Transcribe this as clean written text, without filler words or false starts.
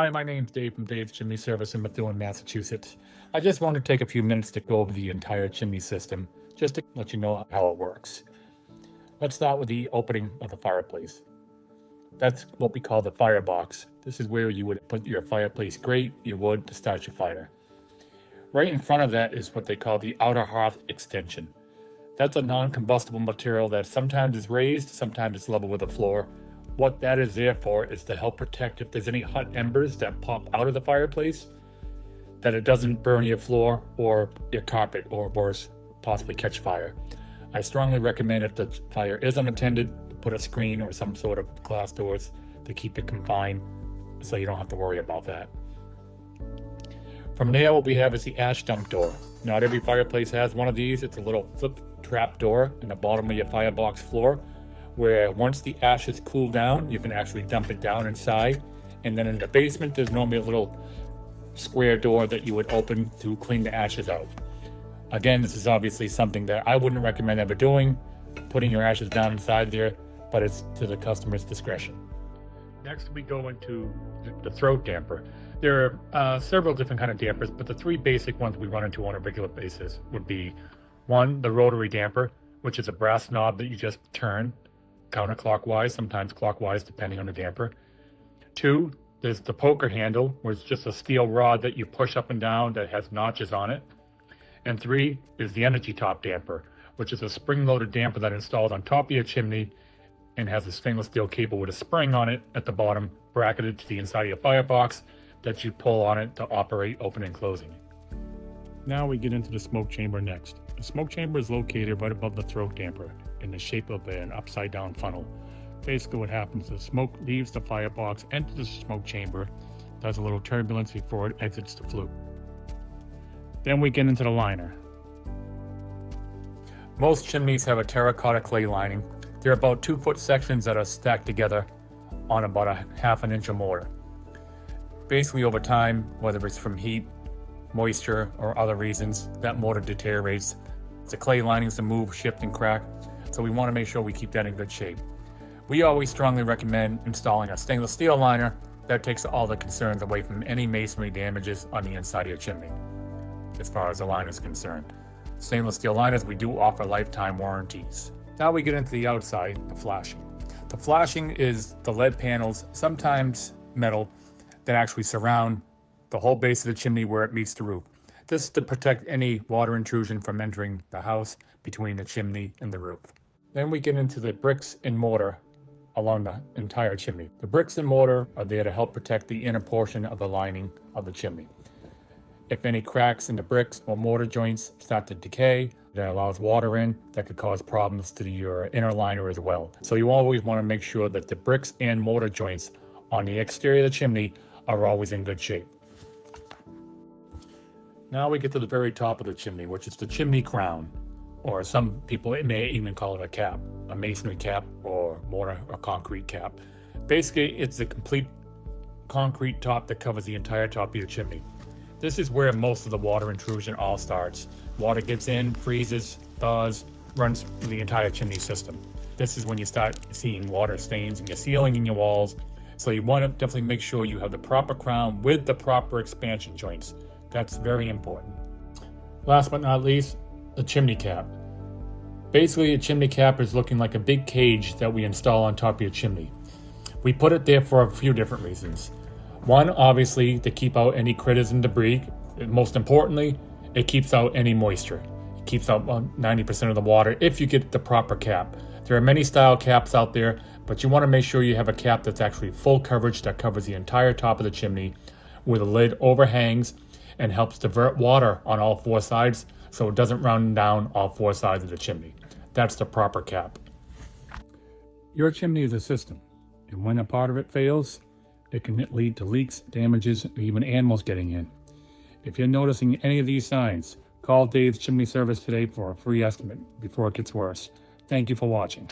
Hi, my name's Dave from Dave's Chimney Service in Methuen, Massachusetts. I just want to take a few minutes to go over the entire chimney system, just to let you know how it works. Let's start with the opening of the fireplace. That's what we call the firebox. This is where you would put your fireplace grate, your wood to start your fire. Right in front of that is what they call the outer hearth extension. That's a non-combustible material that sometimes is raised, sometimes it's level with the floor. What that is there for is to help protect if there's any hot embers that pop out of the fireplace, that it doesn't burn your floor or your carpet, or worse, possibly catch fire. I strongly recommend, if the fire is unattended, to put a screen or some sort of glass doors to keep it confined so you don't have to worry about that. From there, what we have is the ash dump door. Not every fireplace has one of these. It's a little flip trap door in the bottom of your firebox floor, where once the ashes cool down, you can actually dump it down inside. And then in the basement, there's normally a little square door that you would open to clean the ashes out. Again, this is obviously something that I wouldn't recommend ever doing, putting your ashes down inside there, but it's to the customer's discretion. Next, we go into the throat damper. There are several different kind of dampers, but the three basic ones we run into on a regular basis would be, one, the rotary damper, which is a brass knob that you just turn counterclockwise, sometimes clockwise, depending on the damper. Two, there's the poker handle, where it's just a steel rod that you push up and down that has notches on it. And three is the energy top damper, which is a spring-loaded damper that installs on top of your chimney and has a stainless steel cable with a spring on it at the bottom, bracketed to the inside of your firebox, that you pull on it to operate open and closing. Now we get into the smoke chamber next. The smoke chamber is located right above the throat damper in the shape of an upside down funnel. Basically what happens is smoke leaves the firebox, enters the smoke chamber, does a little turbulence before it exits the flue. Then we get into the liner. Most chimneys have a terracotta clay lining. They're about 2-foot sections that are stacked together on about a ½ inch of mortar. Basically over time, whether it's from heat, moisture, or other reasons, that mortar deteriorates. The clay linings to move, shift, and crack, so we want to make sure we keep that in good shape. We always strongly recommend installing a stainless steel liner that takes all the concerns away from any masonry damages on the inside of your chimney, as far as the liner is concerned. Stainless steel liners, we do offer lifetime warranties. Now we get into the outside, the flashing. The flashing is the lead panels, sometimes metal, that actually surround the whole base of the chimney where it meets the roof. This is to protect any water intrusion from entering the house between the chimney and the roof. Then we get into the bricks and mortar along the entire chimney. The bricks and mortar are there to help protect the inner portion of the lining of the chimney. If any cracks in the bricks or mortar joints start to decay, that allows water in, that could cause problems to your inner liner as well. So you always want to make sure that the bricks and mortar joints on the exterior of the chimney are always in good shape. Now we get to the very top of the chimney, which is the chimney crown, or some people may even call it a cap, a masonry cap or mortar or concrete cap. Basically, it's a complete concrete top that covers the entire top of your chimney. This is where most of the water intrusion all starts. Water gets in, freezes, thaws, runs through the entire chimney system. This is when you start seeing water stains in your ceiling and your walls. So you want to definitely make sure you have the proper crown with the proper expansion joints. That's very important. Last but not least, the chimney cap. Basically, a chimney cap is looking like a big cage that we install on top of your chimney. We put it there for a few different reasons. One, obviously, to keep out any critters and debris. Most importantly, it keeps out any moisture. It keeps out 90% of the water if you get the proper cap. There are many style caps out there, but you want to make sure you have a cap that's actually full coverage, that covers the entire top of the chimney, where the lid overhangs and helps divert water on all 4 sides so it doesn't run down all 4 sides of the chimney. That's the proper cap. Your chimney is a system, and when a part of it fails, it can lead to leaks, damages, or even animals getting in. If you're noticing any of these signs, call Dave's Chimney Service today for a free estimate before it gets worse. Thank you for watching.